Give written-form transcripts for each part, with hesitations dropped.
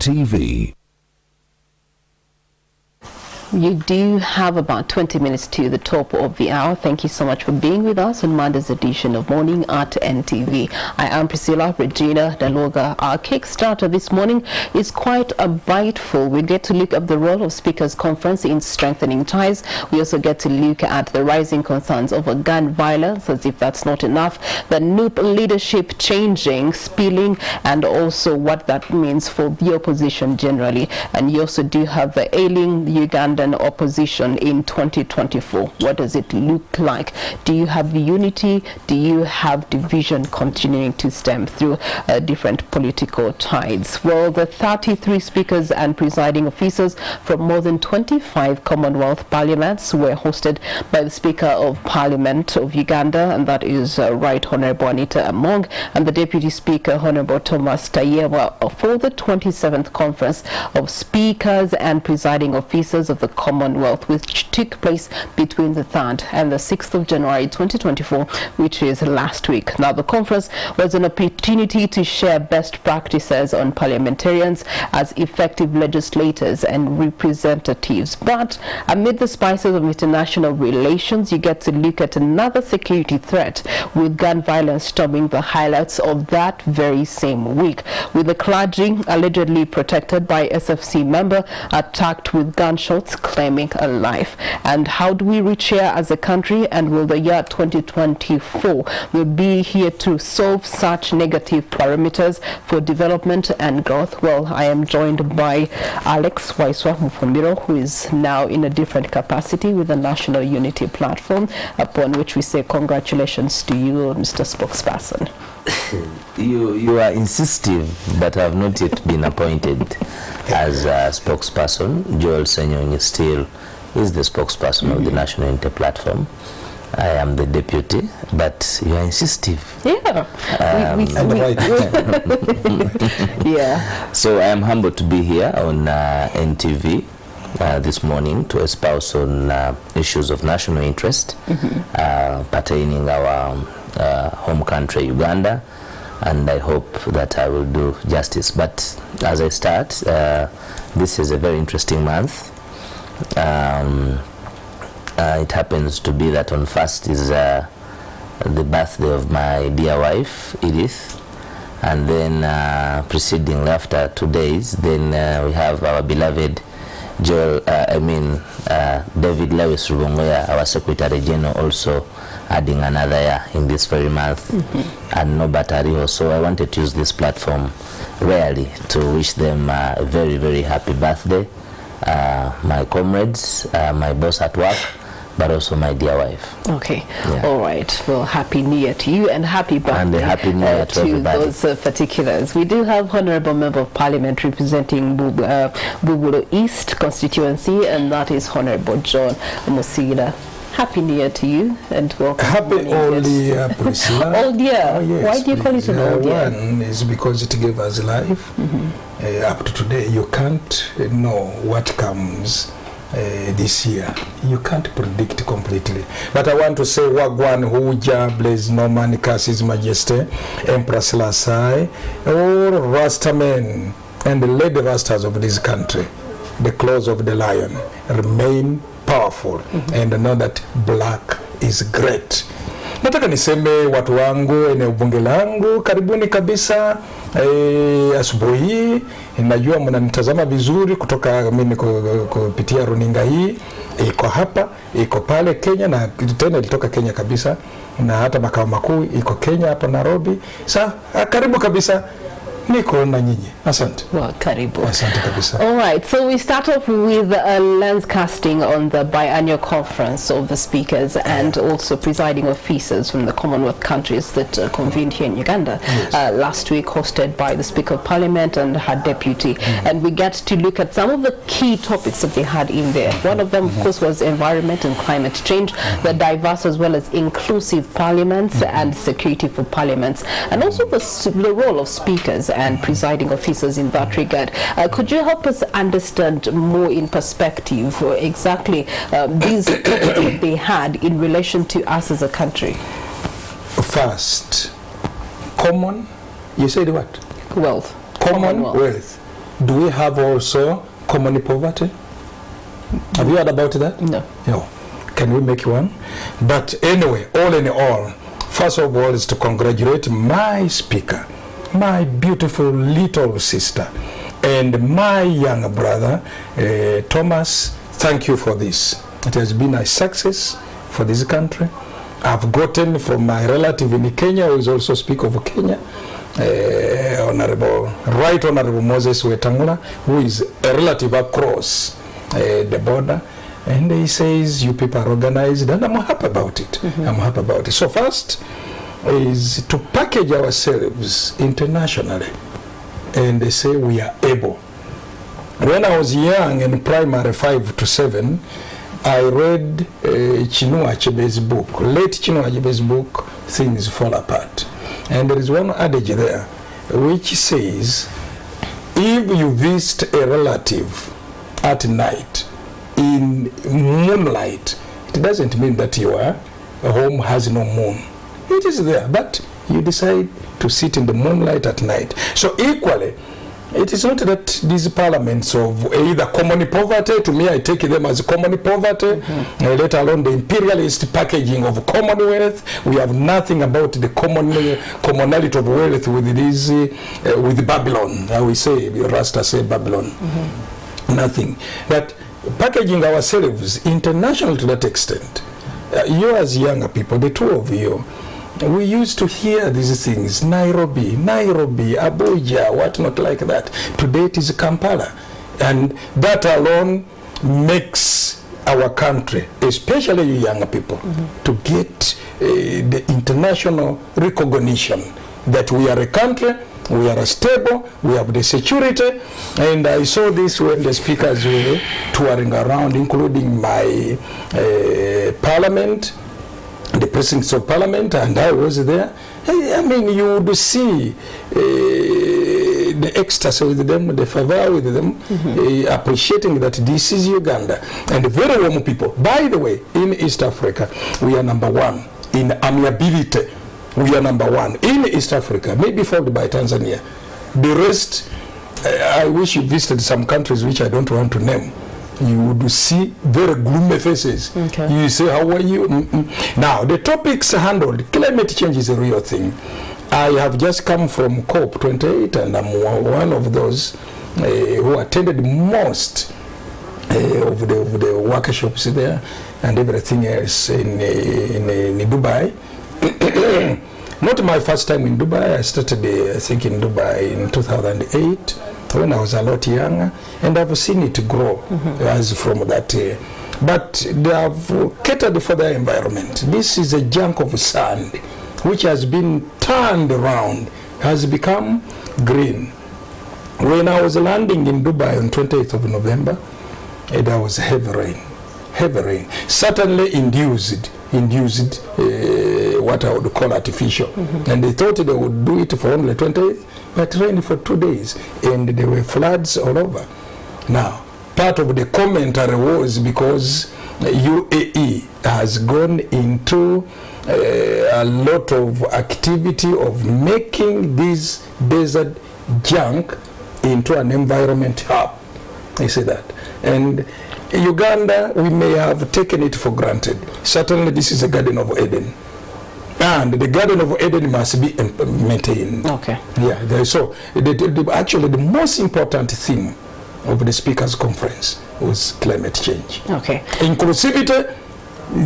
NTV. You do have about 20 minutes to the top of the hour. Thank you so much for being with us on Monday's edition of Morning at NTV. I am Priscilla Regina Daloga. Our Kickstarter this morning is quite a biteful. We get to look at the role of Speakers Conference in strengthening ties. We also get to look at the rising concerns over gun violence, as if that's not enough, the NUP leadership changing, spilling, and also what that means for the opposition generally. And you also do have the ailing Uganda opposition in 2024. What does it look like? Do you have the unity? Do you have division continuing to stem through different political tides? Well, the 33 speakers and presiding officers from more than 25 Commonwealth parliaments were hosted by the Speaker of Parliament of Uganda, and that is Right Honorable Anita Among, and the Deputy Speaker Honorable Thomas Tayewa, for the 27th Conference of Speakers and Presiding Officers of the Commonwealth, which took place between the 3rd and the 6th of January 2024, which is last week. Now, the conference was an opportunity to share best practices on parliamentarians as effective legislators and representatives. But amid the spices of international relations, you get to look at another security threat, with gun violence storming the highlights of that very same week, with the clergy allegedly protected by SFC member attacked with gunshots, claiming a life. And how do we reach here as a country, and will the year 2024 will be here to solve such negative parameters for development and growth? Well, I am joined by Alex Waiswa Mufumbiro, who is now in a different capacity with the National Unity Platform, upon which we say congratulations to you, Mr. Spokesperson. You are insistive, but I have not yet been appointed as a spokesperson. Joel Senyong still is the spokesperson of the National Unity Platform. I am the deputy, but you are insistive. Yeah. Yeah. So I am humbled to be here on NTV this morning to espouse on issues of national interest pertaining our home country, Uganda, and I hope that I will do justice. But as I start, this is a very interesting month. It happens to be that on 1st is the birthday of my dear wife, Edith, and then preceding after 2 days, then we have our beloved David Lewis Rubongoya, our Secretary General, also adding another year in this very month, and no Batariho. So I wanted to use this platform rarely to wish them a very, very happy birthday. My comrades, my boss at work, but also my dear wife. Okay. Yeah. All right. Well, happy New Year to you, and happy birthday, and a happy New Year to everybody. Those particulars. We do have Honorable Member of Parliament representing Buburo East constituency, and that is Honorable John Musila. Happy New Year to you, and welcome. Happy Old Year, Priscilla. Old Year. Oh, yes, why do you call it an old year? One is because it gave us life. Up to today, you can't know what comes this year. You can't predict completely. But I want to say Wagwan Huja, Blaze Norman, His Majesty, Empress Lasai, all Rastamen and the lady Rastas of this country, the claws of the lion, remain powerful and know that black is great. Nataka niseme watu wangu eneo bunge langu, karibuni kabisa asubuhi. Najua mnanitazama vizuri kutoka mimi kupitia runinga hii. Iko hapa, iko pale Kenya, na tena ilitoka Kenya kabisa, na hata makao makuu iko Kenya hapa Nairobi. Karibu kabisa. Niko na nyinyi. Asante. Well, karibu. Asante kabisa. All right, so we start off with a lens casting on the biannual conference of the speakers and also presiding officers from the Commonwealth countries that convened here in Uganda last week, hosted by the Speaker of Parliament and her deputy. And we get to look at some of the key topics that they had in there. One of them, of course, was environment and climate change, the diverse as well as inclusive parliaments and security for parliaments, and also the role of speakers and presiding officers in that regard. Could you help us understand more in perspective exactly these topics that they had in relation to us as a country? First, common, you said what? Wealth. Commonwealth. Do we have also common poverty? Have you heard about that? No. No. Can we make one? But anyway, all in all, first of all is to congratulate my speaker, my beautiful little sister, and my younger brother, Thomas. Thank you for this. It has been a success for this country. I've gotten from my relative in Kenya, who is also Speaker of Kenya, Right Honorable Moses Wetangula, who is a relative across the border, and he says you people are organized, and I'm happy about it. I'm happy about it. So first is to package ourselves internationally, and they say we are able. When I was young in primary 5 to 7, I read Chinua Achebe's book, late Chinua Achebe's book, Things Fall Apart. And there is one adage there which says, if you visit a relative at night in moonlight, it doesn't mean that your home has no moon. It is there, but you decide to sit in the moonlight at night. So equally, it is not that these parliaments of either common poverty, to me I take them as common poverty, let alone the imperialist packaging of commonwealth. We have nothing about the commonality of wealth with this, with Babylon, how we say, Rasta say Babylon. Nothing. But packaging ourselves international to that extent. You as younger people, the two of you, we used to hear these things, Nairobi, Abuja, what not like that. Today it is Kampala. And that alone makes our country, especially you younger people, to get the international recognition that we are a country, we are stable, we have the security. And I saw this when the speakers were touring around, including my parliament, the precincts of parliament, and I was there. I mean, you would see the ecstasy with them, the fervor with them, appreciating that this is Uganda. And very warm people. By the way, in East Africa, we are number one in amiability. We are number one in East Africa, maybe followed by Tanzania. The rest, I wish you visited some countries which I don't want to name. You would see very gloomy faces. You say, how are you? Now, the topics handled, climate change is a real thing. I have just come from COP28, and I'm one of those who attended most of the workshops there and everything else in Dubai. Not my first time in Dubai. I started, I think, in Dubai in 2008. When I was a lot younger, and I've seen it grow as from that year. But they have catered for their environment. This is a chunk of sand which has been turned around, has become green. When I was landing in Dubai on 28th of November, there was heavy rain, certainly induced what I would call artificial. And they thought they would do it for only 28th, but rained for 2 days, and there were floods all over. Now, part of the commentary was because UAE has gone into a lot of activity of making this desert junk into an environment hub. I say that. And Uganda, we may have taken it for granted. Certainly this is a Garden of Eden. And the Garden of Eden must be maintained. Okay. Yeah, so actually the most important theme of the Speakers' Conference was climate change. Okay. Inclusivity,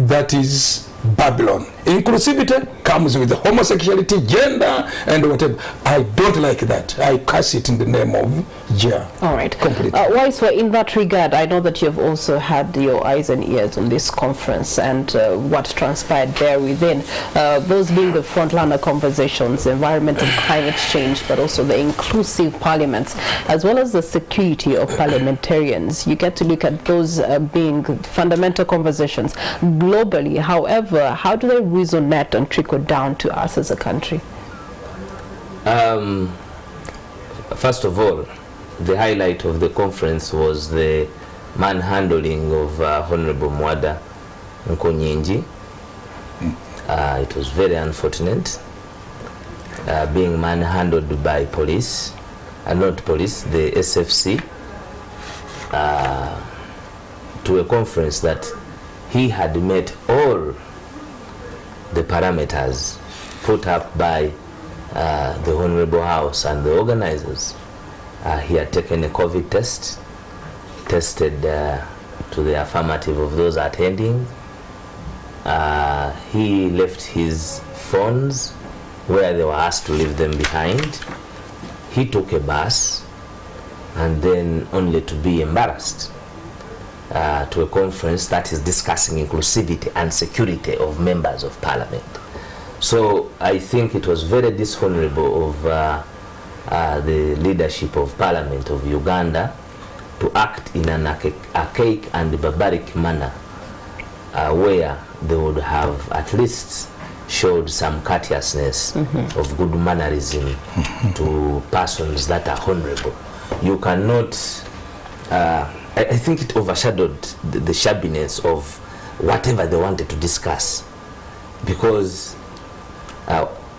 that is Babylon. Inclusivity comes with homosexuality, gender, and whatever. I don't like that. I curse it in the name of Jah. All right. Wise, in that regard, I know that you've also had your eyes and ears on this conference and what transpired there within. Those being the frontliner conversations, environment and climate change, but also the inclusive parliaments, as well as the security of parliamentarians. You get to look at those being fundamental conversations globally. However, how do they resonate and trickle down to us as a country? First of all, the highlight of the conference was the manhandling of Honorable Mwada Nkonyinji. It was very unfortunate, being manhandled by police not police, the SFC, to a conference that he had met all the parameters put up by the Honorable House and the organizers. He had taken a COVID test, tested to the affirmative of those attending. He left his phones where they were asked to leave them behind. He took a bus, and then only to be embarrassed to a conference that is discussing inclusivity and security of members of parliament. So I think it was very dishonorable of the leadership of parliament of Uganda to act in an archaic and barbaric manner, where they would have at least showed some courteousness of good mannerism to persons that are honorable. You cannot, I think it overshadowed the shabbiness of whatever they wanted to discuss, because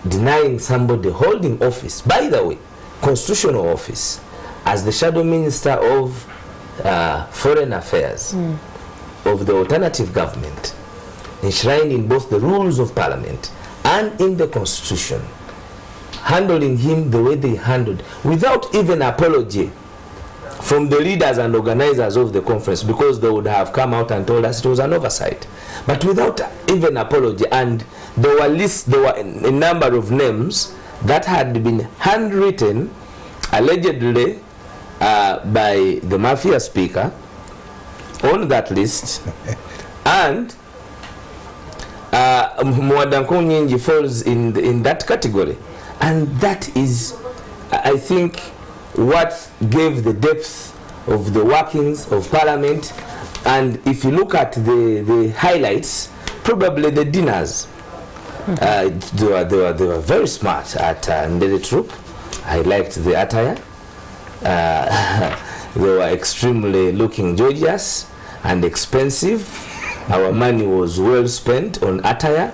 denying somebody holding office, by the way, constitutional office, as the shadow minister of foreign affairs of the alternative government, enshrined in both the rules of parliament and in the constitution, handling him the way they handled, without even apology from the leaders and organizers of the conference, because they would have come out and told us it was an oversight, but without even apology. And there were a number of names that had been handwritten allegedly by the mafia speaker on that list, and Mwadanko Nyingi falls in that category. And that is, I think, what gave the depth of the workings of parliament. And if you look at the highlights, probably the dinners, they were very smart at Ndere Troop. I liked the attire. They were extremely looking gorgeous and expensive. Our money was well spent on attire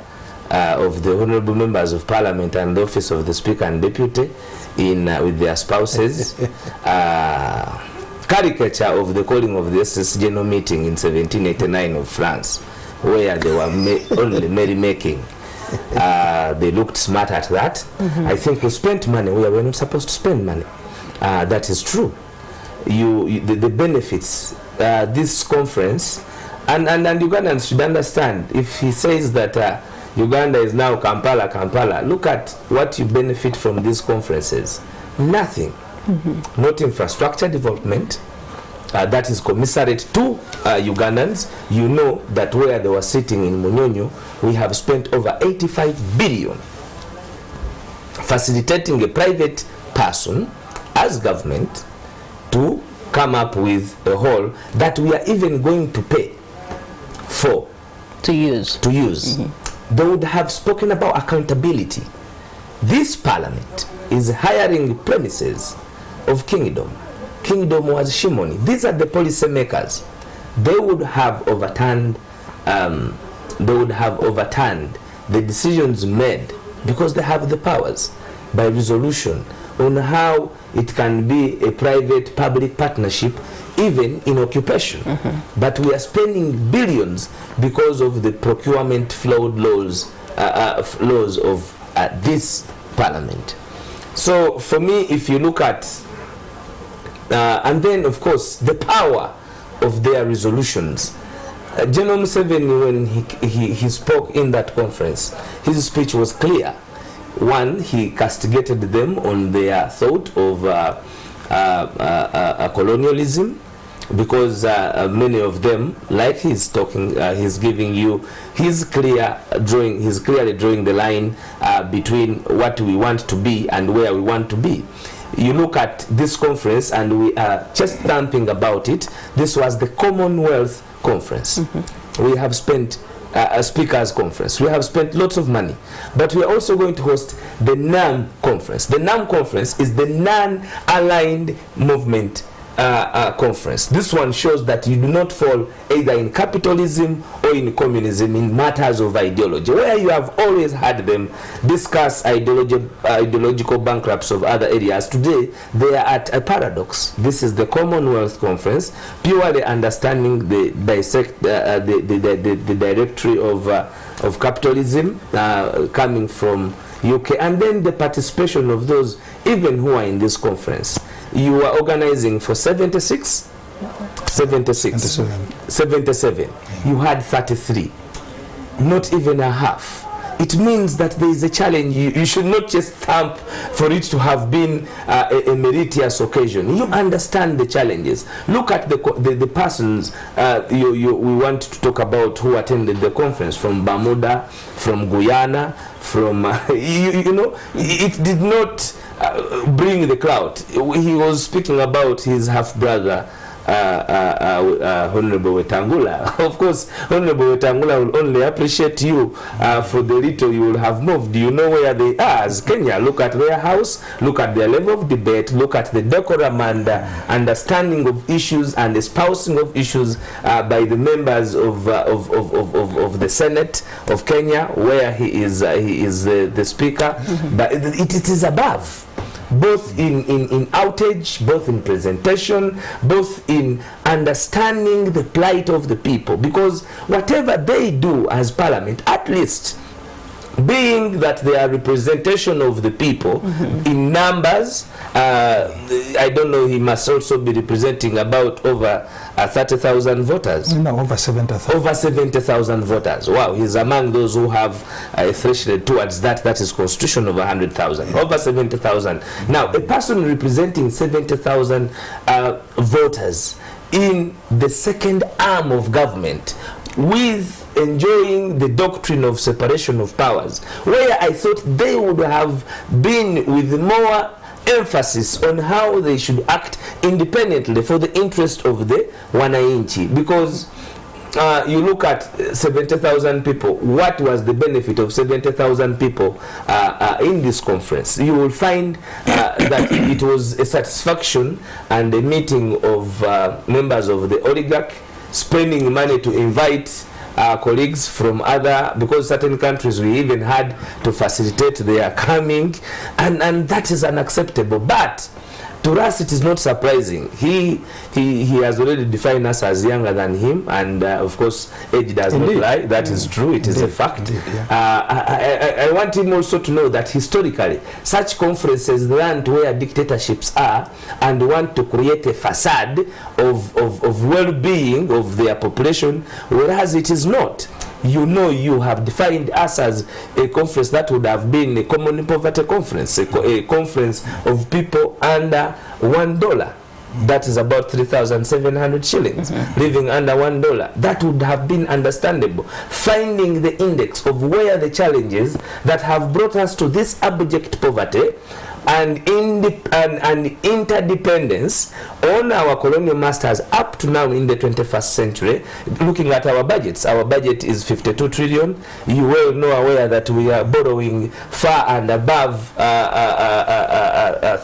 of the honorable members of parliament and the office of the speaker and deputy with their spouses. Caricature of the calling of the SS General Meeting in 1789 of France, where they were only merrymaking. They looked smart at that. I think we spent money where we're not supposed to spend money. That is true. The benefits, this conference, and Ugandans should understand, if he says that Uganda is now Kampala, look at what you benefit from these conferences. Nothing. Not infrastructure development. That is commissariat to Ugandans. You know that where they were sitting in Munyonyo, we have spent over 85 billion facilitating a private person as government to come up with a hall that we are even going to pay for to use. They would have spoken about accountability. This parliament is hiring premises of Kingdom. Kingdom was Shimoni. These are the policy makers. They would have overturned the decisions made, because they have the powers by resolution on how it can be a private public partnership even in occupation. But we are spending billions because of the procurement flawed laws of this parliament. So for me, if you look at and then of course the power of their resolutions, General Museveni, when he spoke in that conference, his speech was clear. One, he castigated them on their thought of colonialism, because many of them, like he's talking, he's giving you, he's clearly drawing the line between what we want to be and where we want to be. You look at this conference, and we are just thumping about it. This was the Commonwealth Conference. We have spent a speakers conference. We have spent lots of money, but we are also going to host the NAM conference. The NAM conference is the non-aligned movement conference. This one shows that you do not fall either in capitalism or in communism in matters of ideology, where you have always had them discuss ideological bankrupts of other areas. Today they are at a paradox. This is the Commonwealth Conference, purely understanding the directory of capitalism coming from UK, and then the participation of those even who are in this conference. You are organizing for 77. You had 33, not even a half. It means that there is a challenge. You should not just thump for it to have been a meritorious occasion. You understand the challenges. Look at the persons we want to talk about who attended the conference, from Bermuda, from Guyana, from it did not bring the crowd. He was speaking about his half-brother, Honorable Wetangula. Of course, Honorable Wetangula will only appreciate you for the little you will have moved. Do you know where they are as Kenya? Look at their house, look at their level of debate, look at the decorum and understanding of issues and espousing of issues by the members of the Senate of Kenya, where he is the Speaker. But it is above. Both in outage, both in presentation, both in understanding the plight of the people, because whatever they do as parliament, at least being that they are representation of the people in numbers, I don't know, he must also be representing about over 30,000 voters. No, over 70,000. Over 70,000 voters. Wow, he's among those who have a threshold towards that is constitution of 100,000. Yeah. Over 70,000. Now, a person representing 70,000 voters in the second arm of government, with enjoying the doctrine of separation of powers, where I thought they would have been with more emphasis on how they should act independently for the interest of the wananchi. Because you look at 70,000 people, what was the benefit of 70,000 people in this conference? You will find that it was a satisfaction and a meeting of members of the oligarch, spending money to invite colleagues from other, because certain countries we even had to facilitate their coming, and that is unacceptable. But to us it is not surprising. He has already defined us as younger than him, and of course age does not lie. That is true. It is a fact. I want him also to know that historically such conferences learned where dictatorships are and want to create a facade of well-being of their population, whereas it is not. You know, you have defined us as a conference that would have been a common poverty conference, a conference of people under $1. That is about 3,700 shillings, living under $1. That would have been understandable. Finding the index of where the challenges that have brought us to this abject poverty and interdependence on our colonial masters up to now in the 21st century. Looking at our budgets, our budget is 52 trillion. You well know aware that we are borrowing far and above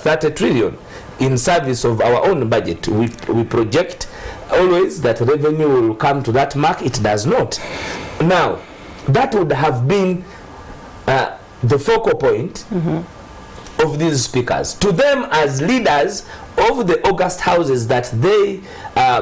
30 trillion in service of our own budget. We project always that revenue will come to that mark. It does not. Now, that would have been the focal point of these speakers. To them, as leaders of the august houses that they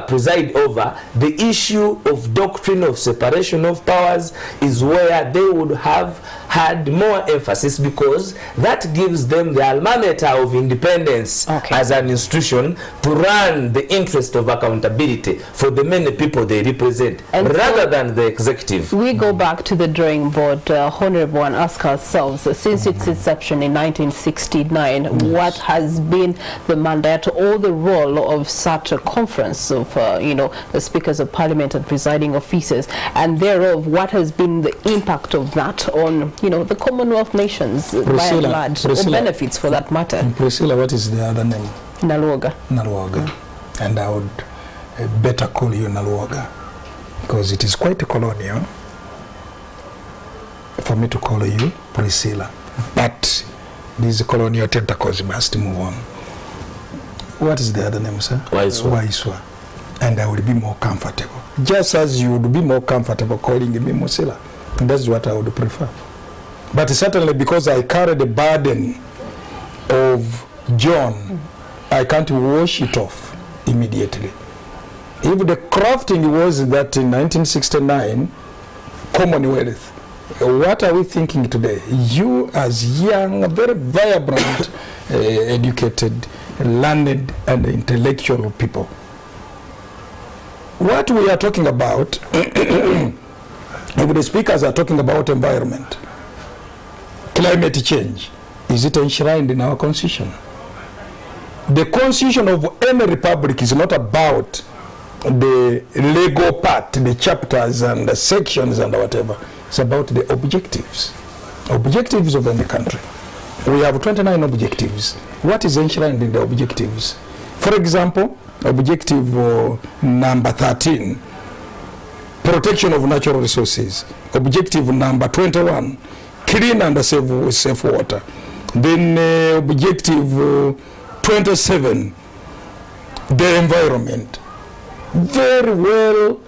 preside over, the issue of doctrine of separation of powers is where they would have had more emphasis, because that gives them the alma mater of independence as an institution to run the interest of accountability for the many people they represent, and rather than the executive. We go back to the drawing board, Honorable, and ask ourselves, since its inception in 1969, what has been the mandate or the role of such a conference of the speakers of parliament and presiding officers, and thereof what has been the impact of that on the Commonwealth nations by and large, or benefits for that matter? Priscilla, what is the other name? Naluoga. And I would better call you Naluoga, because it is quite colonial for me to call you Priscilla. But these colonial tentacles must move on. What is the other name, sir? Waiswa. And I will be more comfortable. Just as you would be more comfortable calling me Musila. That's what I would prefer. But certainly because I carry the burden of John, I can't wash it off immediately. If the crafting was that in 1969, Commonwealth, what are we thinking today? You as young, very vibrant, educated, learned and intellectual people. What we are talking about, if the speakers are talking about environment, climate change, is it enshrined in our constitution? The constitution of any republic is not about the legal part, the chapters and the sections and whatever. It's about the objectives. Objectives of any country. We have 29 objectives. What is enshrined in the objectives? For example, objective number 13, protection of natural resources. Objective number 21, clean and safe water. Then objective 27, the environment. Very well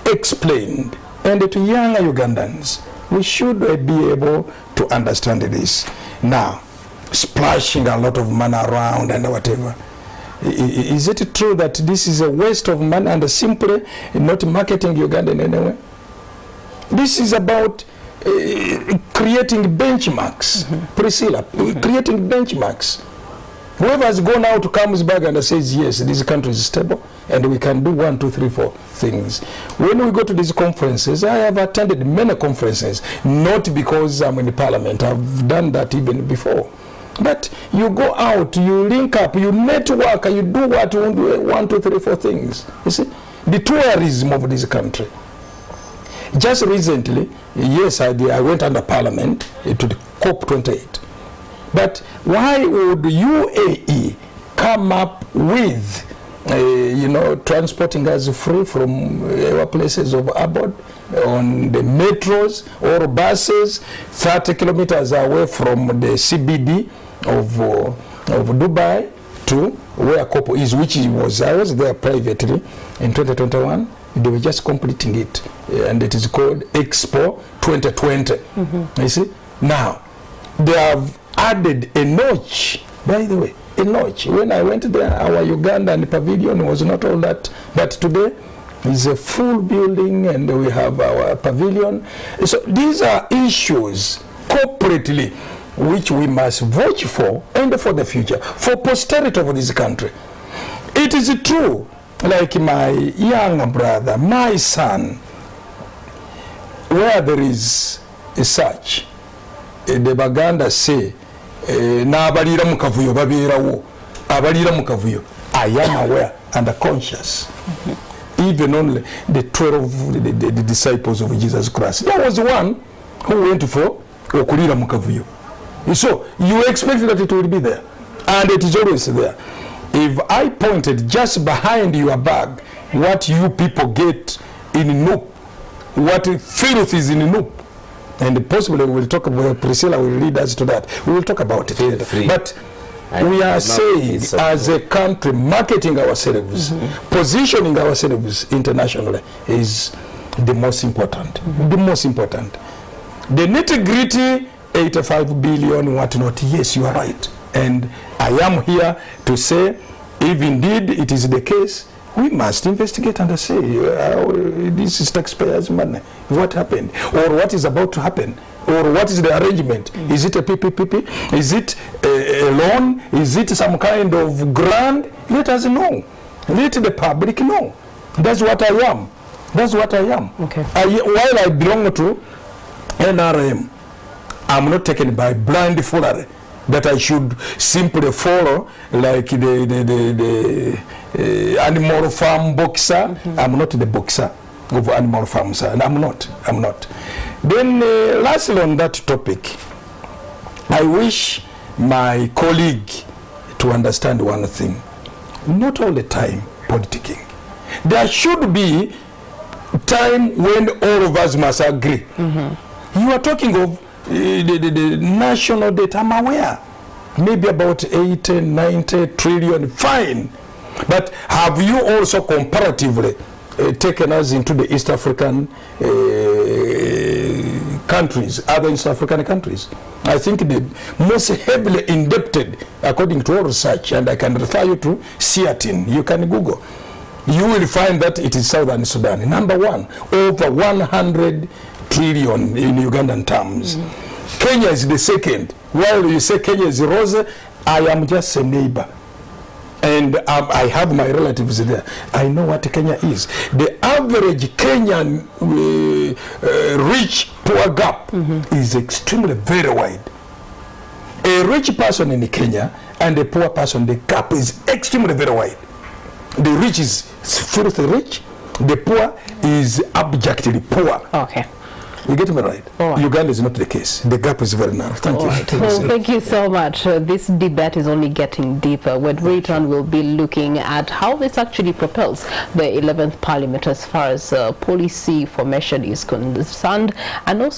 explained. And to younger Ugandans, we should be able to understand this. Now, splashing a lot of money around and whatever. Is it true that this is a waste of money and simply not marketing Uganda in any way? This is about creating benchmarks. Priscilla, creating benchmarks. Whoever has gone out comes back and says, yes, this country is stable and we can do 1, 2, 3, 4 things. When we go to these conferences, I have attended many conferences, not because I'm in the parliament. I've done that even before. But you go out, you link up, you network, you do what you want to do, 1, 2, 3, 4 things. You see, the tourism of this country. Just recently, yes, I went under parliament to the COP28. But why would UAE come up with, transporting us free from our places of abode on the metros or buses 30 kilometers away from the CBD of Dubai to where COP is, which was, I was there privately in 2021. They were just completing it, and it is called Expo 2020. You see, now they have added a notch. By the way, a notch. When I went there, our Ugandan pavilion was not all that, but today is a full building, and we have our pavilion. So these are issues corporately which we must watch for, and for the future, for posterity of this country. It is true, like my young brother, my son, where there is a search, the Baganda say, n'abalira mu kavuyo babeerawo, abalira mu kavuyo. I am aware and conscious. Even only the 12 the disciples of Jesus Christ. There was one who went for okulira mu kavuyo. So you expect that it will be there, and it is always there. If I pointed just behind your bag what you people get in Noop, what filth is in Noop, and possibly we will talk about, Priscilla will lead us to that. We will talk about it later. But we are saying, as a country, marketing ourselves, positioning ourselves internationally is the most important. The most important. The nitty-gritty, 85 billion, whatnot, yes, you are right. And I am here to say, if indeed it is the case, we must investigate and say, this is taxpayers' money. What happened? Or what is about to happen? Or what is the arrangement? Is it a PPP? Is it a loan? Is it some kind of grant? Let us know. Let the public know. That's what I am. That's what I am. Okay. While I belong to NRM, I'm not taken by blind foolery that I should simply follow like the animal farm boxer. I'm not the boxer of animal farms, and I'm not. Then lastly on that topic, I wish my colleague to understand one thing. Not all the time politicking. There should be time when all of us must agree. You are talking of the national debt. I'm aware. maybe about 80, 90 trillion, fine. But have you also comparatively taken us into the East African countries, other East African countries? I think the most heavily indebted, according to all research, and I can refer you to CIATIN, you can Google, you will find that it is Southern Sudan. Number one, over 100 trillion in Ugandan terms. Kenya is the second. While you say Kenya is rose, I am just a neighbor. And I have my relatives there. I know what Kenya is. The average Kenyan rich poor gap is extremely very wide. A rich person in Kenya and a poor person, the gap is extremely very wide. The rich is filthy rich, the poor is abjectly poor. Okay. You get me right? Right. Uganda is not the case. The gap is very narrow. Thank you. Right. Well, thank you so much. This debate is only getting deeper. When we return, we'll be looking at how this actually propels the 11th Parliament as far as policy formation is concerned, and also